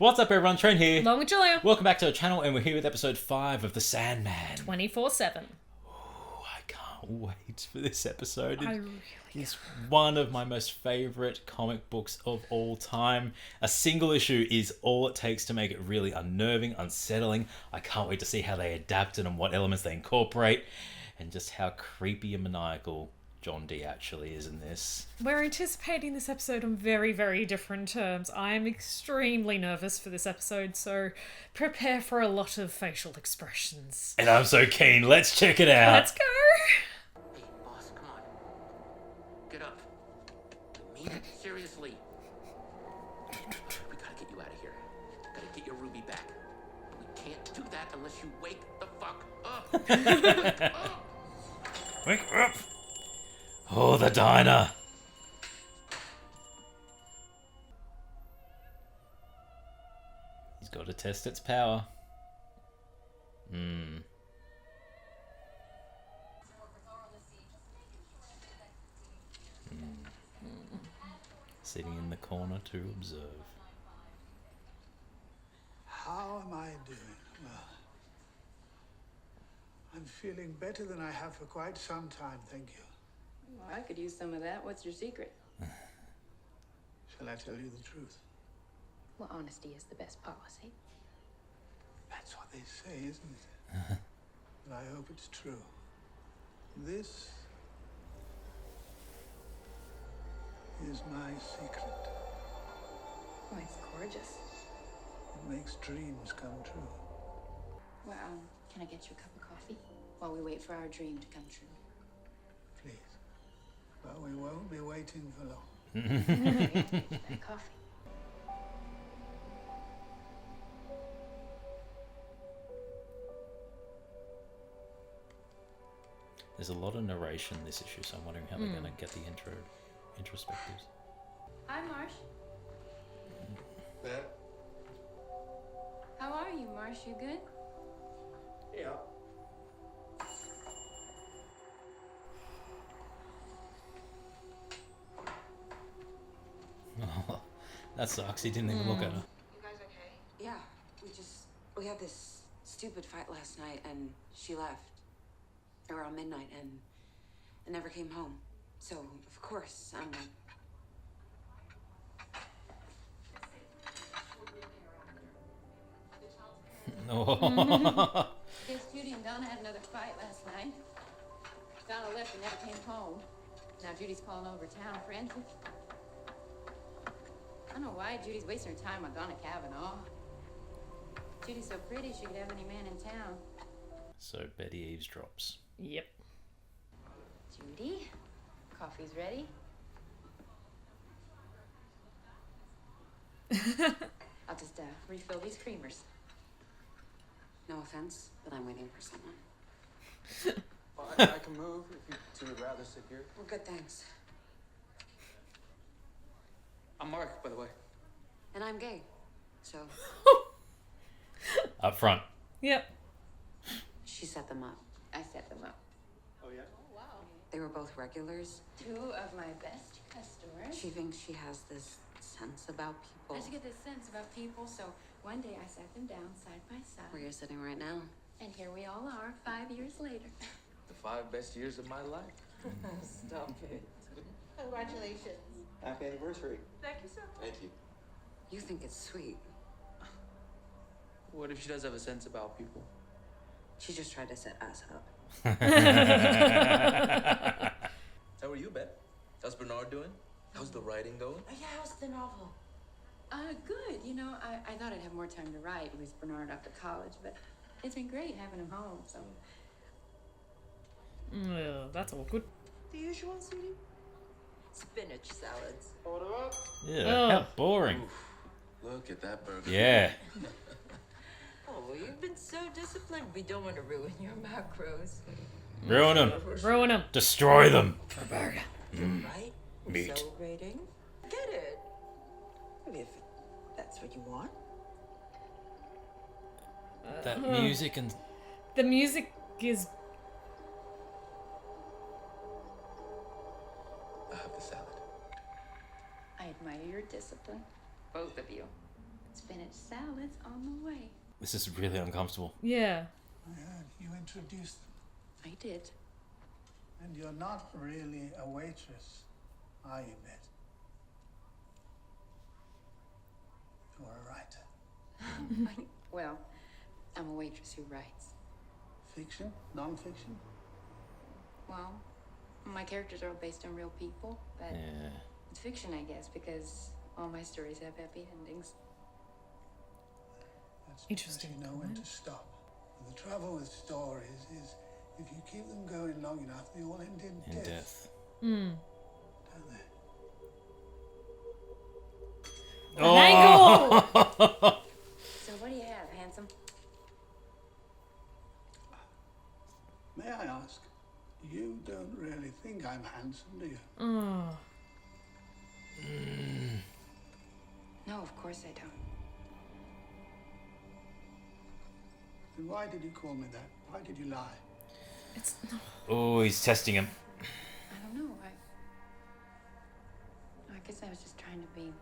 What's up everyone, Trent here. Along with Julia. Welcome back to our channel and we're here with episode 5 of the Sandman. 24/7. Oh, I can't wait for this episode. I really It's one of my most favourite comic books of all time. A single issue is all it takes to make it really unnerving, unsettling. I can't wait to see how they adapt it and what elements they incorporate and just how creepy and maniacal John D actually is in this. We're anticipating this episode on very, very different terms. I am extremely nervous for this episode, so prepare for a lot of facial expressions. And I'm so keen. Let's check it out. Let's go! Hey, boss, come on. Get up. I mean it, seriously. We gotta get you out of here. Gotta get your Ruby back. We can't do that unless you wake the fuck up. Wake up! Wake up! Oh, the diner! He's got to test its power. Sitting in the corner to observe. How am I doing? Well, I'm feeling better than I have for quite some time, thank you. Well, I could use some of that. What's your secret? Shall I tell you the truth? Well, honesty is the best policy. That's what they say, isn't it? But I hope it's true. This is my secret. Oh, it's gorgeous. It makes dreams come true. Well, can I get you a cup of coffee while we wait for our dream to come true? Please. But we won't be waiting for long. That coffee. There's a lot of narration in this issue, so I'm wondering how they're going to get the introspectives. Hi, Marsh. Ben? How are you, Marsh? You good? Yeah. Oh, that sucks. He didn't even look at her. You guys okay? Yeah, we had this stupid fight last night and she left around midnight and never came home. So, of course, I'm like... Oh. Guess Judy and Donna had another fight last night. Donna left and never came home. Now Judy's calling over town frantic. I don't know why Judy's wasting her time on Donna Kavanaugh. Judy's so pretty she could have any man in town. So Betty eavesdrops. Yep. Judy, coffee's ready. I'll just refill these creamers. No offense, but I'm waiting for someone. Well, I can move if you two would rather sit here. Well, good, thanks. I'm Mark, by the way. And I'm gay, so... Up front. Yep. She set them up. I set them up. Oh, yeah? Wow. They were both regulars. Two of my best customers. She thinks she has this sense about people. I just get this sense about people, so one day I sat them down side by Where side. you're sitting right now. And here we all are, 5 years later. The 5 best years of my life. Stop it. Congratulations. Happy anniversary. Thank you so much. Thank you. You think it's sweet. What if she does have a sense about people? She just tried to set us up. How are you, Ben? How's Bernard doing? How's the writing going? Oh, yeah, how's the novel? Good. You know, I thought I'd have more time to write with Bernard after college, but it's been great having him home, so. That's all good. The usual, sweetie? Spinach salads. Hold her up. Yeah, how boring. Look at that burger. Yeah. Oh, you've been so disciplined. We don't want to ruin your macros. Ruin them. Ruin him. Destroy them. Right? Meat. Celebrating. Get it. Maybe if that's what you want. That music and... The music is... I have the salad. I admire your discipline. Both of you. It's spinach salad's on the way. This is really uncomfortable. Yeah. I heard you introduced them, I did. and you're not really a waitress, are you, Bet? You're a writer. Well, I'm a waitress who writes. Fiction? Non-fiction? Well, my characters are all based on real people, but Yeah. it's fiction, I guess, because all my stories have happy endings. That's Interesting because you know when to stop. And the trouble with stories is if you keep them going long enough, they all end in In death, death. Mm. don't they? Angle! So what do you have, handsome? May I ask, you don't really think I'm handsome, do you? Oh. No, of course I don't. Then why did you call me that? Why did you lie? It's no. Oh, he's testing him. I don't know. I guess I was just trying to be.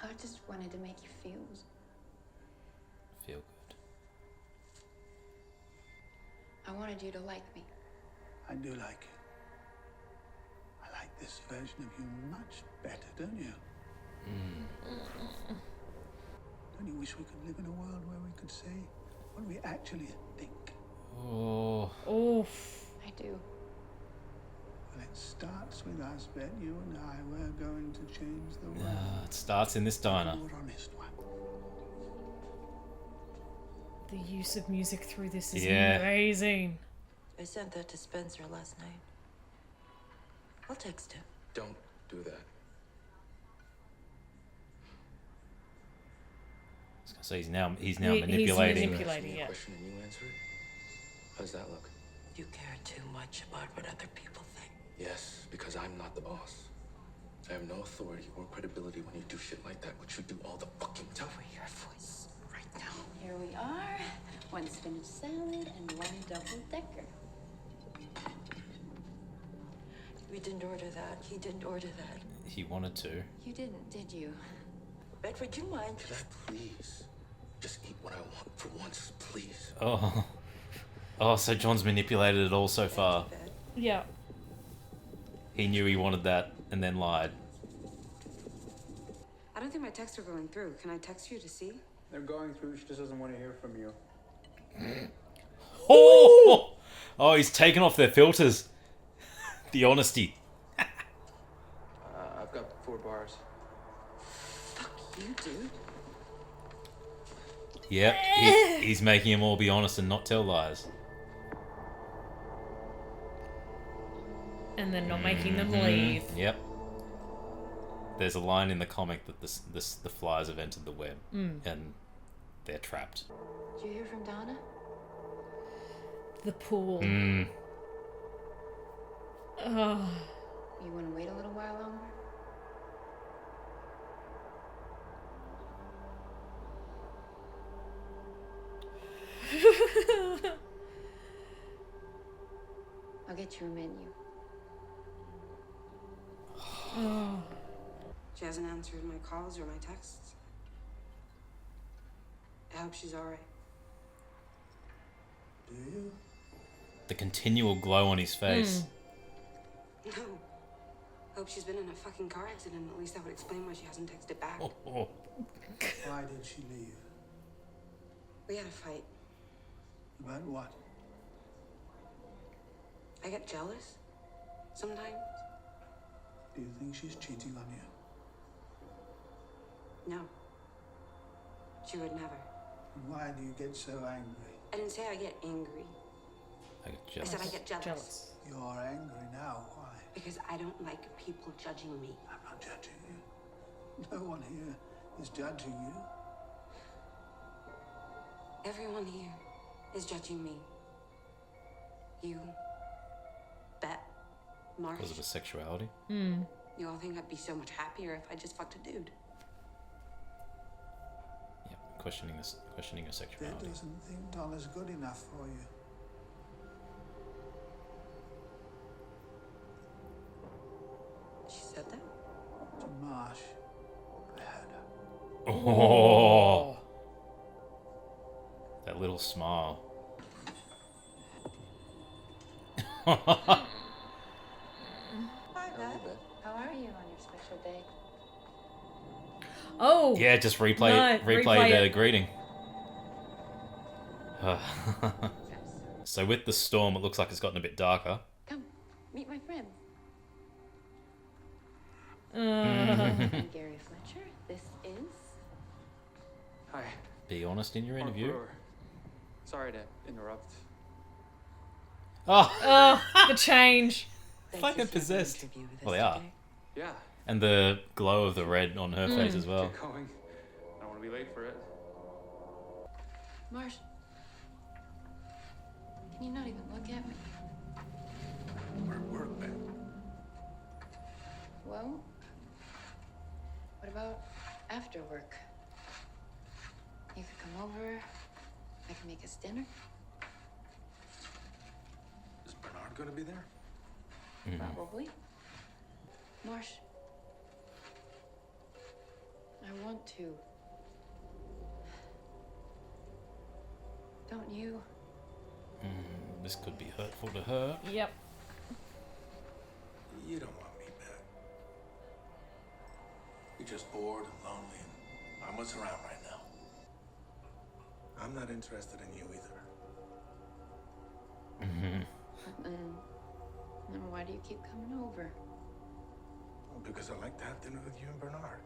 I just wanted to make you feel. Feel good. I wanted you to like me. I do like you. I like this version of you much better, don't you? Don't you wish we could live in a world where we could say what we actually think? Oh. Oof. I do. Well, it starts with us, Bet. You and I, we're going to change the world. It starts in this diner. More honest one. The use of music through this is Yeah. amazing. I sent that to Spencer last night. I'll text him. Don't do that. So he's now He's manipulating. manipulating. You ask me a yeah. question and you answer it? How does that look? You care too much about what other people think. Yes, because I'm not the boss. I have no authority or credibility when you do shit like that, which you do all the fucking time. Lower your voice right now. Here we are. One spinach salad and one double-decker. We didn't order that. He didn't order that. He wanted to. You didn't, did you? Bet, would you mind? Could I please just eat what I want for once, please? Oh. Oh, so John's manipulated it all so far. Bet. Yeah. He knew he wanted that and then lied. I don't think my texts are going through. Can I text you to see? They're going through. She just doesn't want to hear from you. Oh! Oh, he's taken off their filters. The honesty. I've got 4 bars. Fuck you, dude. Yep, he's making them all be honest and not tell lies. And then not making them leave. Yep. There's a line in the comic that the flies have entered the web and they're trapped. Did you hear from Donna? The pool. Oh. You want to wait a little while longer? I'll get you a menu. She hasn't answered my calls or my texts. I hope she's alright. Do you? The continual glow on his face. No. Hope she's been in a fucking car accident. At least that would explain why she hasn't texted back. Oh, oh. Why did she leave? We had a fight. About what? I get jealous. Sometimes. Do you think she's cheating on you? No. She would never. And why do you get so angry? I didn't say I get angry. I get I jealous. said I get jealous. Jealous. You're angry now. Why? Because I don't like people judging me. I'm not judging you. No one here is judging you. Everyone here is judging me. You, Bet, Marsh. Because of his sexuality. You all think I'd be so much happier if I just fucked a dude. Yep. Questioning her Dad sexuality. doesn't think Donna's good enough for you. She said that? To Marsh, I Oh. That little smile. Hi, Beth. How are you on your special day? Oh. Yeah, just replay No, replay the it. greeting. So with the storm, it looks like it's gotten a bit darker. Come, meet my friends. Uh, I'm Gary Fletcher. This is... Hi. Be honest in your interview. Brewer. Sorry to interrupt. Oh, the change. fucking possessed. Well, they are. Yeah. And the glow of the red on her face as well. Get going. I don't want to be late for it. Marsh, can you not even look at me? We're at work, man. Well, what about after work? You could come over. I can make us dinner. Is Bernard gonna be there? Probably. Marsh, I want to. Don't you? This could be hurtful to her. Yep. You don't want me back. You're just bored and lonely, and I'm what's around right now. I'm not interested in you either. Then why do you keep coming over? Because I like to have dinner with you and Bernard.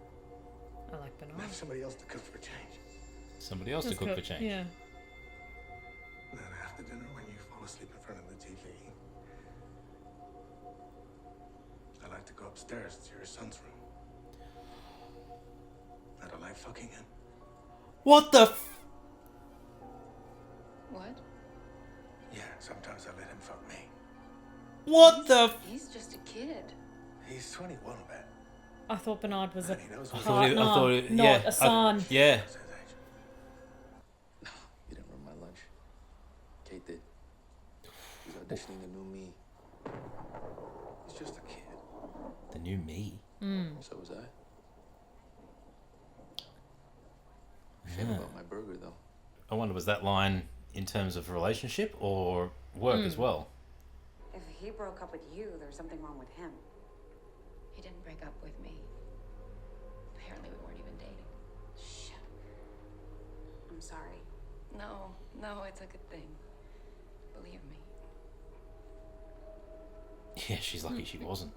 I like And Bernard. have somebody else to cook for a change. Somebody else to Just cook go- for change. Yeah. And then after dinner, when you fall asleep in front of the TV, I like to go upstairs to your son's room. And I like fucking him. What the What? Yeah, sometimes I let him fuck me. What the He's just a kid. He's 21, man. I thought Bernard was a And he knows what partner, not yeah, a son. yeah. His age. No, you didn't ruin my lunch. Kate did. He's auditioning the new me. He's just a kid. The new me. So was I. Shame about my burger, though. I wonder, was that line in terms of relationship or work as well? If he broke up with you, there's something wrong with him. He didn't break up with me. Apparently we weren't even dating. Shit. I'm sorry. No, it's a good thing. Believe me. Yeah, she's lucky she wasn't.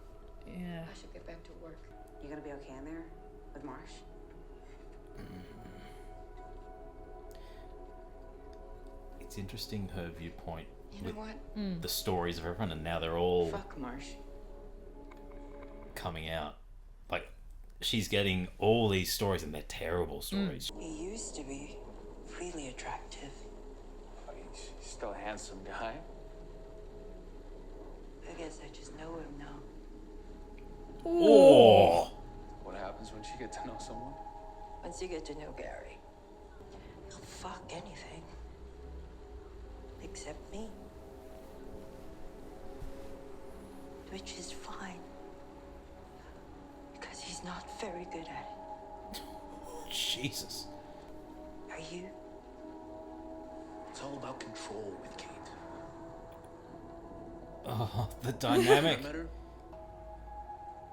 Yeah. I should get back to work. You gonna be okay in there? With Marsh? It's interesting her viewpoint You know with what? the stories of everyone, and now they're all Fuck Marsh. coming out. Like, she's getting all these stories, and they're terrible stories. He used to be really attractive. He's still a handsome guy. I guess I just know him now. Oh, What happens once you get to know someone? Once you get to know Gary, he'll fuck anything. Except me. Which is fine. Because he's not very good at it. Jesus. Are you? It's all about control with Kate. Oh, the dynamic. I met her,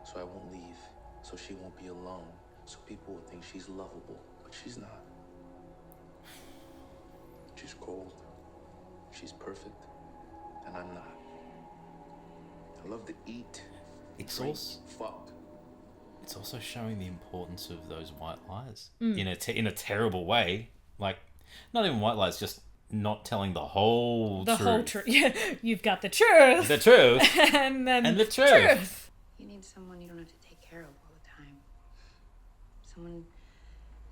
so I won't leave. So she won't be alone. So people will think she's lovable, but she's not. She's cold. She's perfect, and I'm not. I love to eat, It's drink, also fuck. it's also showing the importance of those white lies in a terrible way. Like, not even white lies, just not telling the whole The truth. whole truth. Yeah, you've got the truth. The truth. and then And the truth. You need someone you don't have to take care of all the time. Someone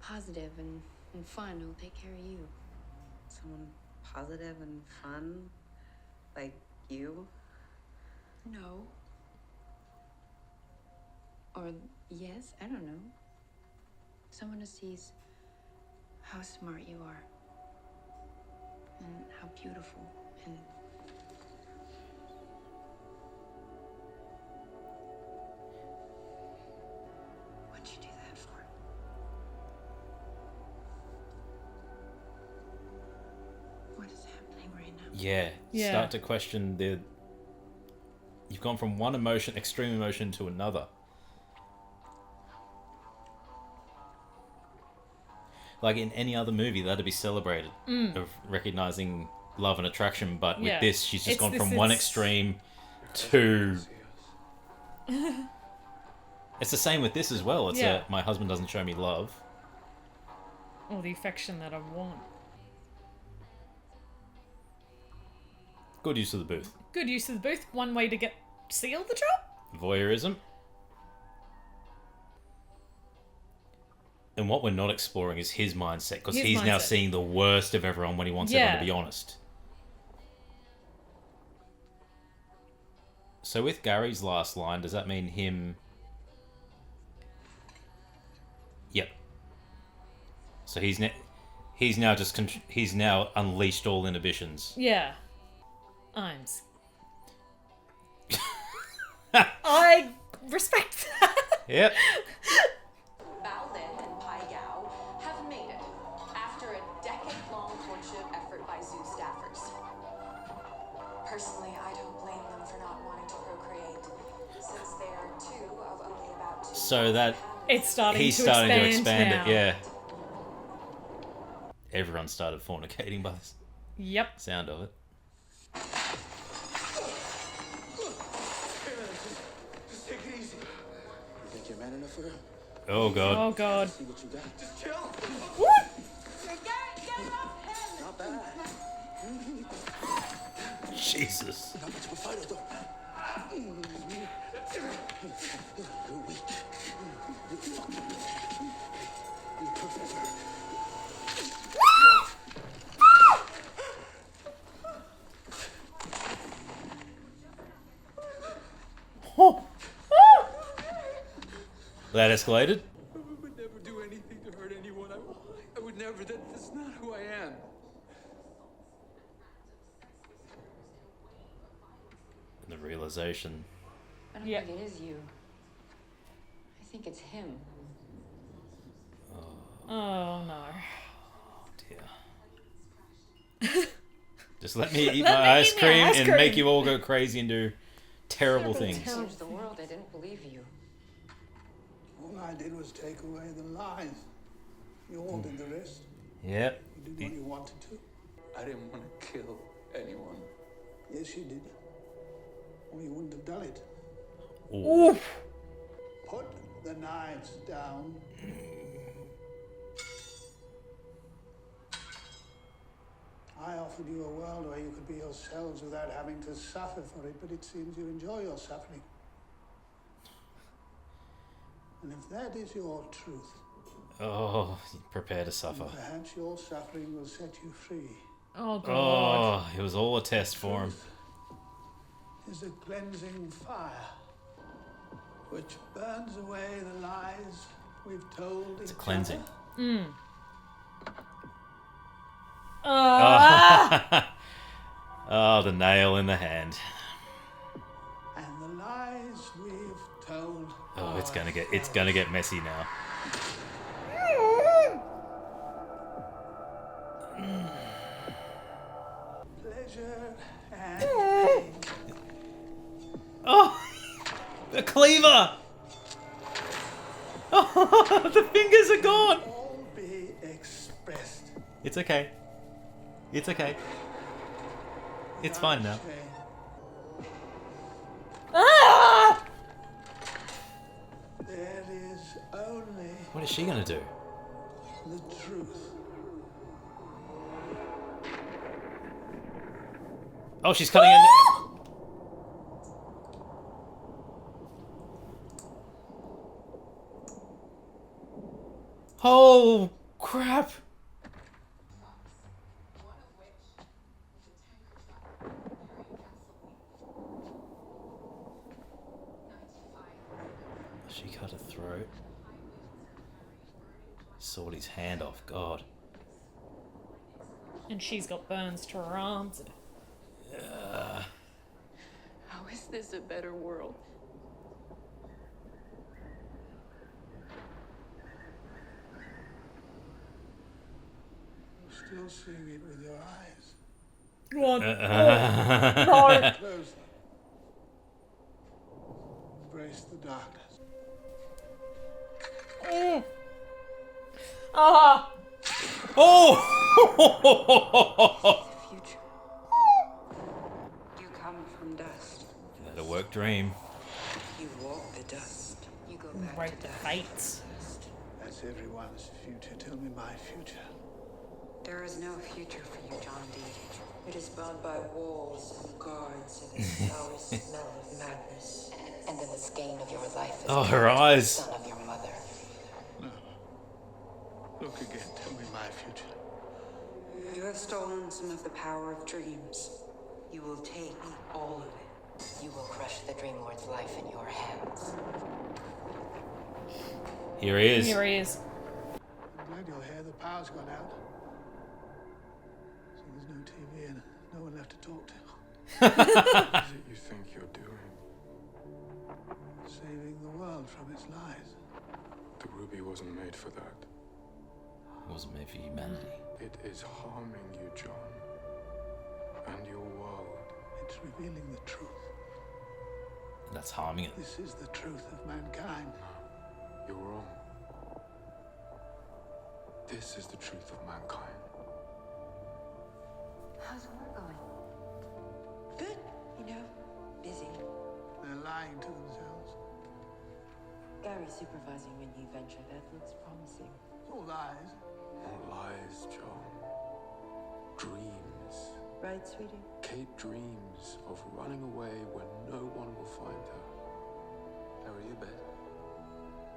positive and fun who'll take care of you. Someone positive and fun? Like you? No. Or yes, I don't know. Someone who sees how smart you are. And how beautiful and what'd you do that for? Yeah. Start to question the... You've gone from one emotion, extreme emotion, to another. Like in any other movie, that'd be celebrated of recognizing love and attraction, but with this, she's just gone from one extreme to... It's the same with this as well. It's my husband doesn't show me love. Or the affection that I want. Good use of the booth. Good use of the booth. One way to seal the job. Voyeurism. And what we're not exploring is his mindset, because he's now seeing the worst of everyone when he wants everyone to be honest. So with Gary's last line, does that mean him... Yep. So he's now he's now unleashed all inhibitions. Yeah. I respect that. Yep. Baolin and Pai Gao have made it after a decade-long courtship effort by zoo staffers. Personally, I don't blame them for not wanting to procreate, since they are two of only about two. So that it's starting he's to starting expand to expand now. it, yeah. Everyone started fornicating by the sound of it. Just take it easy. You think you're man enough for her? Oh god. Oh god. See what you got. Just chill. What? Not bad. Jesus. Not much of a fighter, though. You're weak. You're fucking weak. You professor. That escalated. I would never do anything to hurt anyone. I would never. That's not who I am. And the realization. I don't think it is you. I think it's him. Oh no. Oh dear. Just let me eat my ice cream and make you all go crazy and do terrible things. Change the world. I didn't believe you. All I did was take away the lies. You all did the rest. Yep. You did what you wanted to. I didn't want to kill anyone. Yes, you did. Or you wouldn't have done it. Ooh. Put the knives down. I offered you a world where you could be yourselves without having to suffer for it, but it seems you enjoy your suffering. And if that is your truth, Oh, prepare to suffer. perhaps your suffering will set you free. Oh god. Oh, it was all a test for him. Is a cleansing fire which burns away the lies we've told It's a each cleansing. other. Oh, the nail in the hand. And the lies we've told. Oh, it's gonna get messy now. Pleasure and pain. Oh, the cleaver. Oh, the fingers are gone. All be expressed. It's okay. It's okay. It's fine now. Ah! There is only What is she gonna do? the truth. Oh, she's cutting it. Oh, crap. She cut her throat. Sawed his hand off. God. And she's got burns to her arms. How is this a better world? You're still seeing it with your eyes. Go on. No. Close them. Embrace the darkness. Ah! Oh! Future. You come from dust. That'll work, dream. You walk the dust. You go back Break to the dust. fates. That's everyone's future. Tell me my future. There is no future for you, John Dee. It is bound by walls and guards and the sour smell of madness. And in the skein of your life is Oh, her the eyes. son of your mother. No. Look again. Tell me my future. You have stolen some of the power of dreams. You will take all of it. You will crush the Dream Lord's life in your hands. Here he is. Here he is. I'm glad you're here. The power's gone out. So there's no TV and no one left to talk to. What is it you think you're doing? Saving the world from its lies. The ruby wasn't made for that. It wasn't made for humanity. It is harming you, John. And your world. It's revealing the truth. That's harming it. This is the truth of mankind. You're wrong. This is the truth of mankind. How's work going? Good. You know, busy. They're lying to themselves. Gary supervising a new venture. That looks promising. It's all lies. Not lies, John. Dreams. Right, sweetie? Kate dreams of running away when no one will find her. How are you, babe?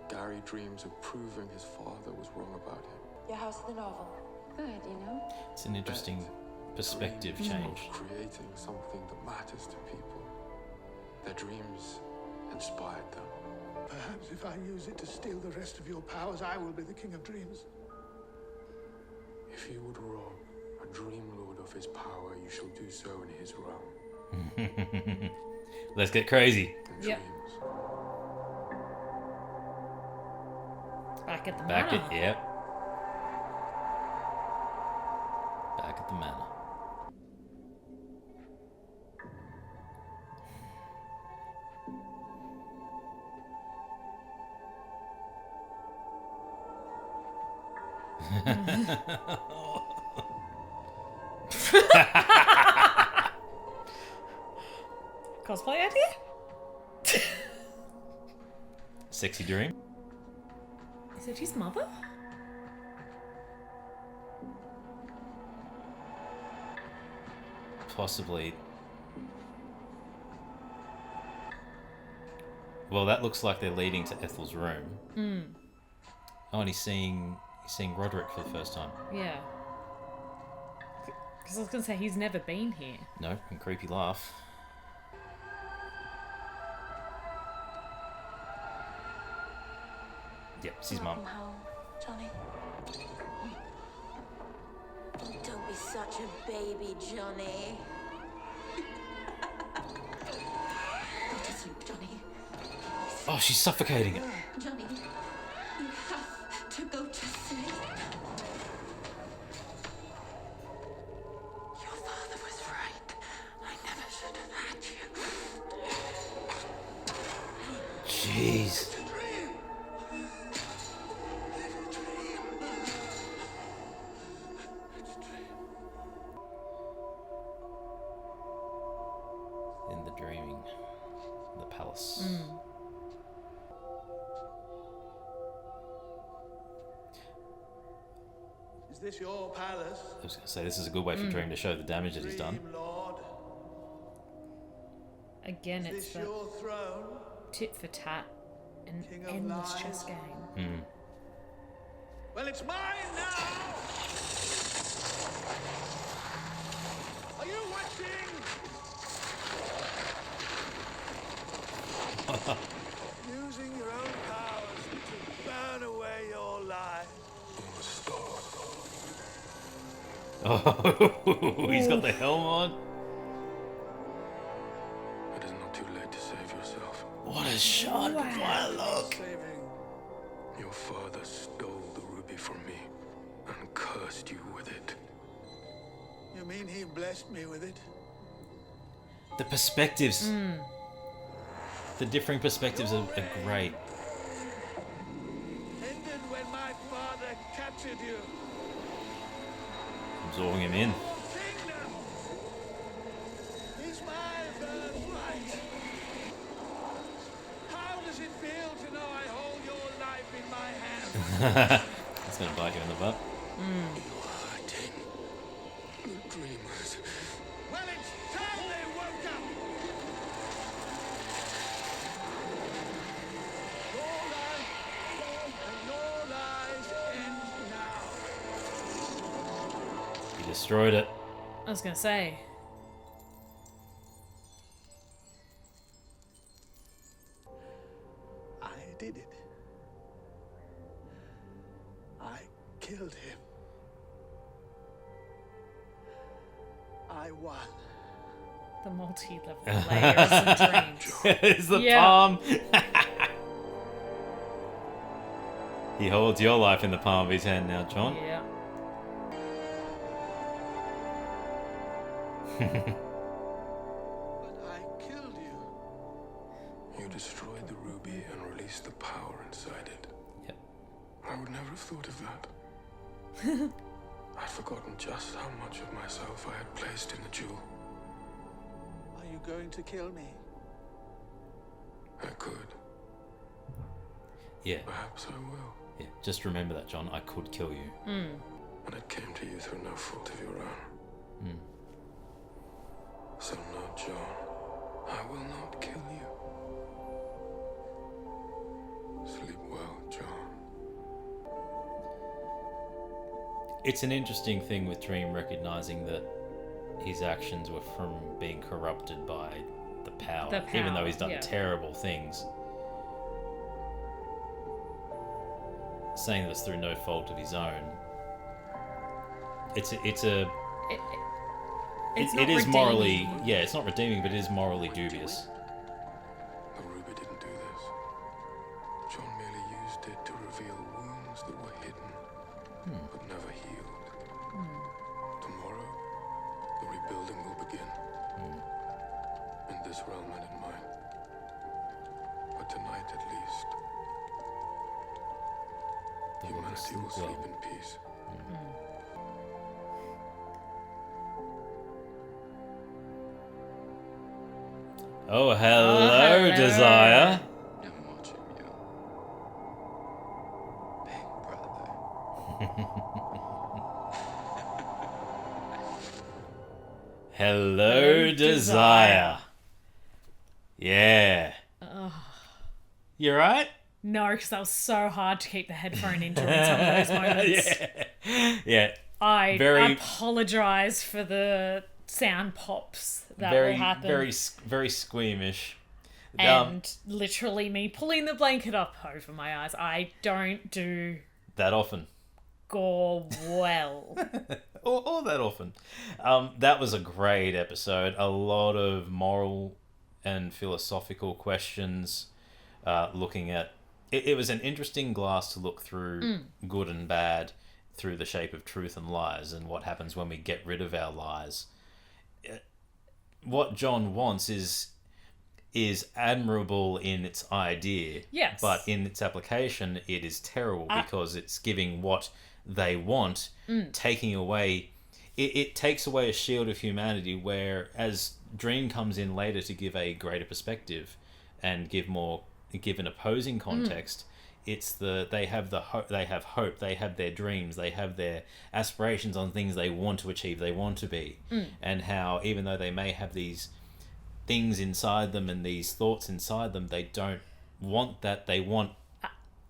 Gary dreams of proving his father was wrong about him. Your house in the novel. Good, you know? It's an interesting perspective Dreams change. of creating something that matters to people. Their dreams inspired them. Perhaps if I use it to steal the rest of your powers, I will be the king of dreams. If you would rob a dream lord of his power, you shall do so in his realm. Let's get crazy. In Yep. dreams. Back at the Back manor. at, yep. Back at the manor. Cosplay idea? Sexy dream. Is it his mother? Possibly. Well, that looks like they're leading to Ethel's room. Hmm. Oh, and he's seeing Roderick for the first time. Yeah. Because I was going to say, he's never been here. No, and creepy laugh. Yep, it's his mum. Welcome home, Johnny. Don't be such a baby, Johnny. Go to sleep, Johnny. Oh, she's suffocating it. Johnny, you have to go to sleep. Your father was right. I never should have had you. Jeez. In the dreaming, the palace. Is this your palace? I was going to say, this is a good way for Dream to show the damage that he's done. Dream Lord? Again, Is it's this the your throne? tit for tat and King of endless lies. chess game. Mm. Well, it's mine now! Are you watching? Using your own powers to burn away your life. Oh, he's got the helm on. It is not too late to save yourself. What a shot! Wow, look. Saving. Your father stole the ruby from me and cursed you with it. You mean he blessed me with it? The perspectives. The differing perspectives are great. Ended when my father captured you. Absorbing him in. Kingdom is my birthright. How does it feel to know I hold your life in my hands? It's going to bite you in the butt. You're hurting the dreamers. Well, it's time they woke up. Your lives end now. You destroyed it. I was gonna say. I did it. I killed him. I won. The multi-level layers of dreams. It's the Yeah. palm. He holds your life in the palm of his hand now, John. Yeah. But I killed you. You destroyed the ruby and released the power inside it. Yep. I would never have thought of that. I'd forgotten just how much of myself I had placed in the jewel. Are you going to kill me? I could. Yeah. Perhaps I will. Yeah. Just remember that, John. I could kill you. And it came to you through no fault of your own. So no, John, I will not kill you. Sleep well, John. It's an interesting thing with Dream recognizing that his actions were from being corrupted by the power, even though he's done terrible things. Saying that it's through no fault of his own. It is morally, it's not redeeming, but it is morally dubious. The ruby didn't do this. John merely used it to reveal wounds that were hidden, but never healed. Tomorrow, the rebuilding will begin. In this realm and in mine. But tonight, at least, humanity will sleep in peace. Oh, hello, Desire. I'm watching you. Big brother. Hello, Desire. Yeah. You right? No, because that was so hard to keep the headphone in during some of those moments. Yeah. I Very- apologize for the sound pops that will happen. Very squeamish. And literally me pulling the blanket up over my eyes. I don't do That often. gore well. Or that often. That was a great episode. A lot of moral and philosophical questions. Looking at it was an interesting glass to look through good and bad through the shape of truth and lies, and what happens when we get rid of our lies. What John wants is admirable in its idea, Yes. but in its application it is terrible because it's giving what they want, taking away it takes away a shield of humanity, where as Dream comes in later to give a greater perspective and give an opposing context. It's they have hope, they have their dreams, they have their aspirations on things they want to achieve, they want to be, and how even though they may have these things inside them and these thoughts inside them, they don't want that. They want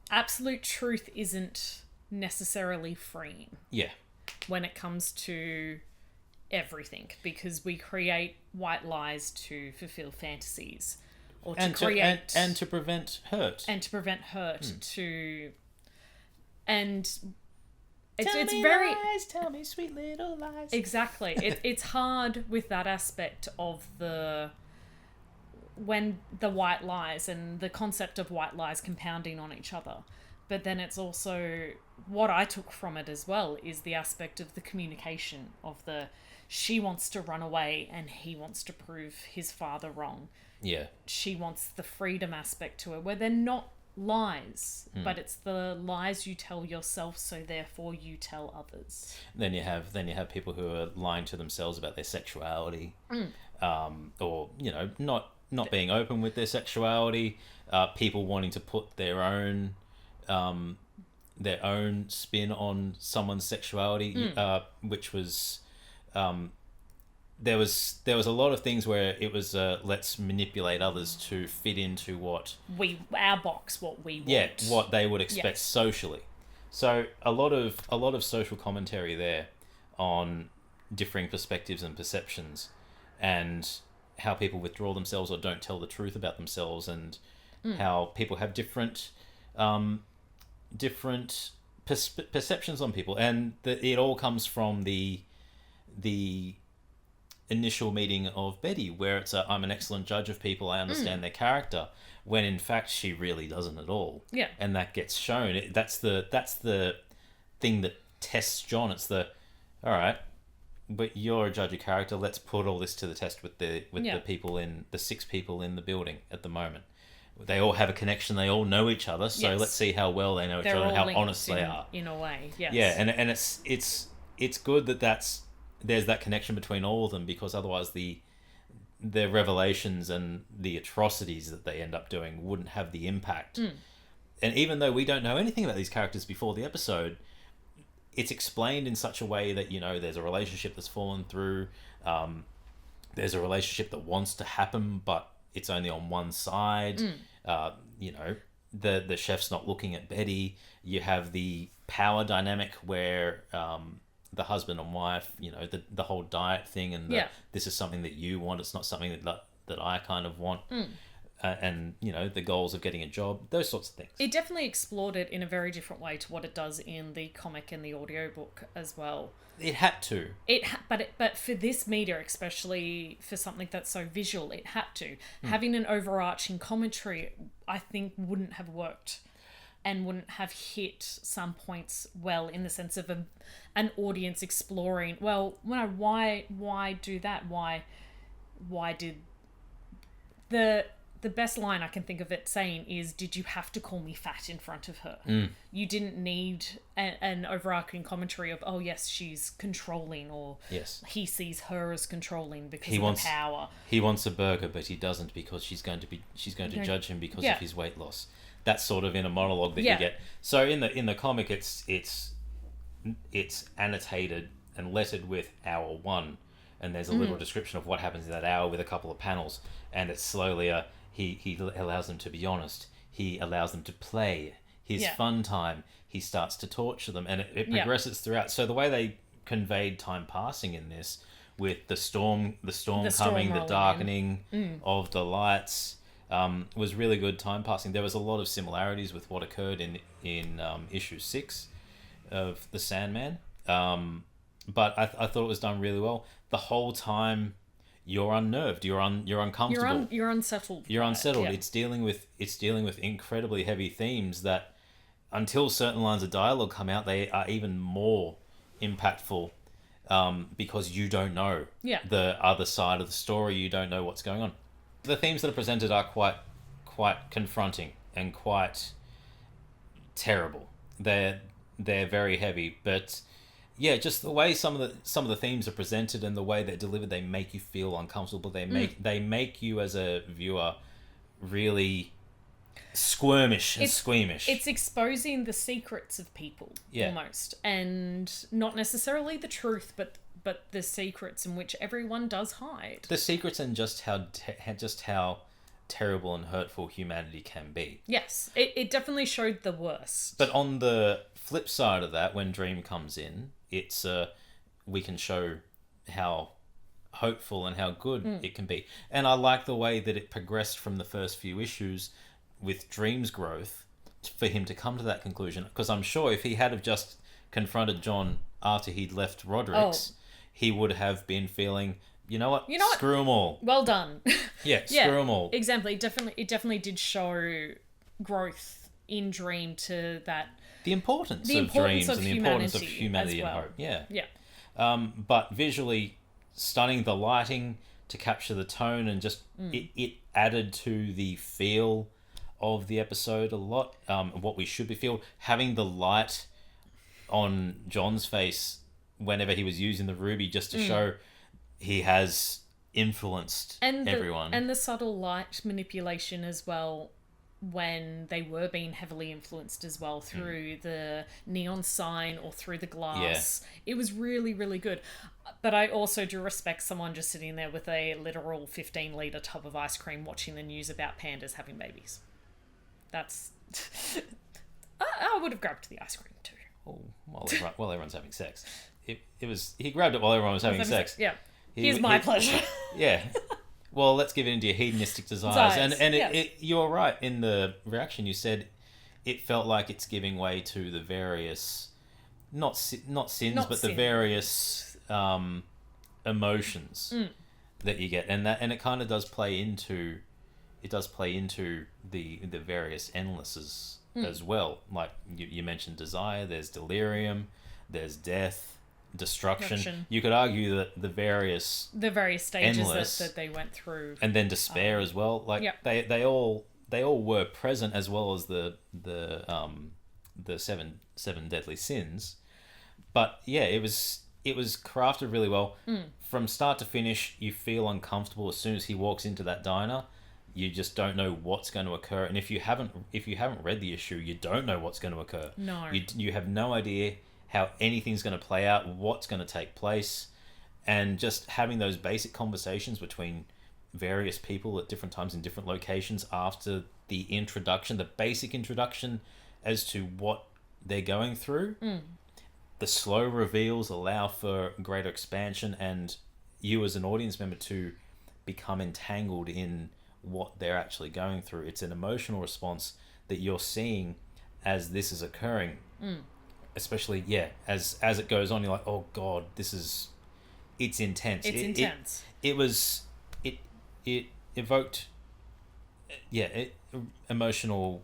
Absolute truth isn't necessarily freeing. Yeah. When it comes to everything, because we create white lies to fulfill fantasies. Or to create... and to prevent hurt. And it's Tell me very lies, tell me sweet little lies. Exactly. It's hard with that aspect of when the white lies and the concept of white lies compounding on each other. But then it's also, what I took from it as well is the aspect of the communication of she wants to run away and he wants to prove his father wrong. Yeah. She wants the freedom aspect to it, where they're not lies, but it's the lies you tell yourself, so therefore you tell others. Then you have people who are lying to themselves about their sexuality, or not being open with their sexuality. People wanting to put their own spin on someone's sexuality, which was. There was a lot of things where it was let's manipulate others to fit into what we want. What they would expect socially. So a lot of social commentary there on differing perspectives and perceptions, and how people withdraw themselves or don't tell the truth about themselves, and how people have different perceptions on people, and it all comes from the initial meeting of Betty, where it's I'm an excellent judge of people, I understand their character, when in fact she really doesn't at all. Yeah. And that gets shown. That's the thing that tests John. It's all right, but you're a judge of character. Let's put all this to the test with the people the 6 people in the building at the moment. They all have a connection. They all know each other. So let's see how well they know each other and how honest they are. In a way, yes. Yeah, and it's good that there's that connection between all of them, because otherwise their revelations and the atrocities that they end up doing wouldn't have the impact. And even though we don't know anything about these characters before the episode, it's explained in such a way that there's a relationship that's fallen through. There's a relationship that wants to happen, but it's only on one side. The chef's not looking at Betty. You have the power dynamic where the husband and wife, the whole diet thing, and this is something that you want. It's not something that I kind of want. And the goals of getting a job, those sorts of things. It definitely explored it in a very different way to what it does in the comic and the audiobook as well. It had to. But for this media, especially for something that's so visual, it had to. Having an overarching commentary, I think, wouldn't have worked, and wouldn't have hit some points well, in the sense of an audience exploring, why do that? Why did the best line I can think of it saying is, did you have to call me fat in front of her? You didn't need an overarching commentary of, oh yes, she's controlling, or he sees her as controlling because of the power. He wants a burger, but he doesn't, because she's going to judge him because of his weight loss. That's sort of in a monologue that you get. So in the comic, it's annotated and lettered with hour 1, and there's a little description of what happens in that hour with a couple of panels, and it's slowly he allows them to be honest. He allows them to play his fun time. He starts to torture them, and it progresses throughout. So the way they conveyed time passing in this, with the storm coming, the darkening of the lights, was really good time passing. There was a lot of similarities with what occurred in issue 6 of the Sandman, but I thought it was done really well. The whole time you're unnerved, you're uncomfortable, you're unsettled. You're unsettled. Yeah. It's dealing with incredibly heavy themes that, until certain lines of dialogue come out, they are even more impactful, because you don't know the other side of the story. You don't know what's going on. The themes that are presented are quite confronting and quite terrible. They're very heavy, but just the way some of the themes are presented and the way they're delivered, they make you feel uncomfortable. They make you as a viewer really squirmish and squeamish. It's exposing the secrets of people almost, and not necessarily the truth, but the secrets in which everyone does hide. The secrets, and just how terrible and hurtful humanity can be. Yes, it definitely showed the worst. But on the flip side of that, when Dream comes in, it's we can show how hopeful and how good it can be. And I like the way that it progressed from the first few issues with Dream's growth for him to come to that conclusion. Because I'm sure if he had have just confronted John after he'd left Roderick's, he would have been feeling, you know what? Screw them all. Well done. Screw them all. Exactly. It definitely did show growth in Dream to that the importance of dreams and the importance of humanity and hope. Yeah. But visually stunning, the lighting to capture the tone, and just it added to the feel of the episode a lot. What we should be feel, having the light on John's face whenever he was using the ruby, just to show he has influenced everyone. And the subtle light manipulation as well, when they were being heavily influenced as well through the neon sign or through the glass. It was really, really good. But I also do respect someone just sitting there with a literal 15-litre tub of ice cream watching the news about pandas having babies. That's... I would have grabbed the ice cream too. Oh, while everyone's having sex. He grabbed it while everyone was having sex. Yeah. Here's my pleasure. Yeah. Well, let's give it into your hedonistic desires. And you're right. In the reaction, you said it felt like it's giving way to the various, not sins, but the various emotions that you get, and it kind of does play into, the various endlesses as well. Like you mentioned desire. There's delirium. There's death. Destruction. You could argue that the various stages that they went through, and then despair as well. Like they all were present, as well as the seven deadly sins. But yeah, it was crafted really well from start to finish. You feel uncomfortable as soon as he walks into that diner. You just don't know what's going to occur, and if you haven't read the issue, you don't know what's going to occur. No, you have no idea how anything's going to play out, what's going to take place, and just having those basic conversations between various people at different times in different locations after the basic introduction as to what they're going through. The slow reveals allow for greater expansion, and you as an audience member to become entangled in what they're actually going through. It's an emotional response that you're seeing as this is occurring. Especially, as it goes on, you're like, oh God, it's intense. It's intense. It evoked, emotional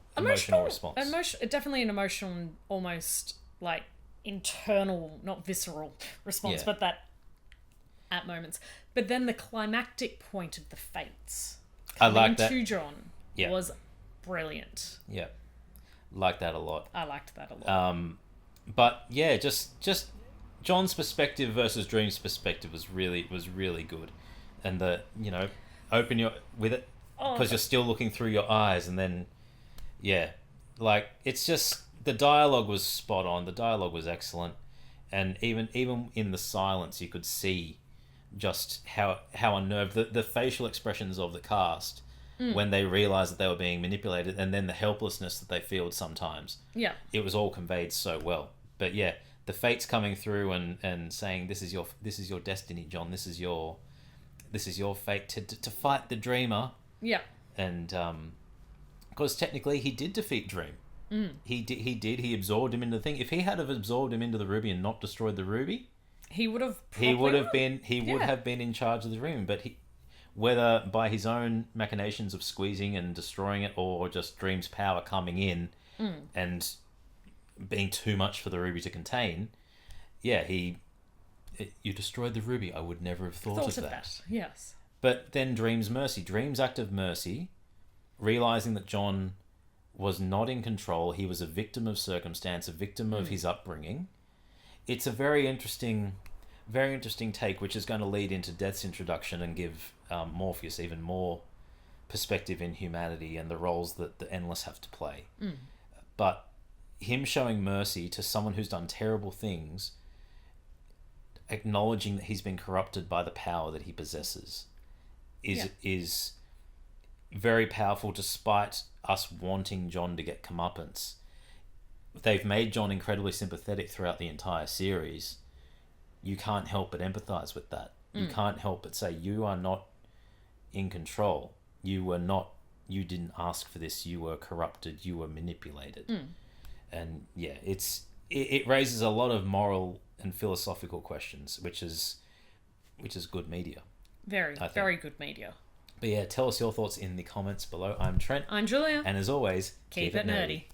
response. Definitely an emotional, almost like internal, not visceral response, but that at moments. But then the climactic point of the fates coming to John was brilliant. Yeah, like that a lot. I liked that a lot. But yeah, just John's perspective versus Dream's perspective was really good, and open your with it because you're still looking through your eyes, and then it's just the dialogue was spot on. The dialogue was excellent, and even in the silence, you could see just how unnerved the facial expressions of the cast when they realized that they were being manipulated, and then the helplessness that they feel sometimes. Yeah. It was all conveyed so well. But yeah, the fates coming through and saying this is your destiny, John. This is your fate to fight the dreamer. Yeah. And because technically he did defeat Dream. He did. He absorbed him into the thing. If he had have absorbed him into the ruby and not destroyed the ruby, he would have been in charge of the dream. But whether by his own machinations of squeezing and destroying it, or just Dream's power coming in and being too much for the ruby to contain, you destroyed the ruby. I would never have thought of that. Yes. But then Dream's act of mercy, realizing that John was not in control, he was a victim of circumstance, a victim of his upbringing. It's a very interesting take, which is going to lead into Death's introduction and give Morpheus even more perspective in humanity and the roles that the Endless have to play. But him showing mercy to someone who's done terrible things, acknowledging that he's been corrupted by the power that he possesses, is very powerful, despite us wanting John to get comeuppance. They've made John incredibly sympathetic throughout the entire series. You can't help but empathize with that. You can't help but say, you are not in control. You didn't ask for this. You were corrupted. You were manipulated. And yeah, it raises a lot of moral and philosophical questions, which is good media. Very good media. But yeah, tell us your thoughts in the comments below. I'm Trent. I'm Julia. And as always, keep it nerdy.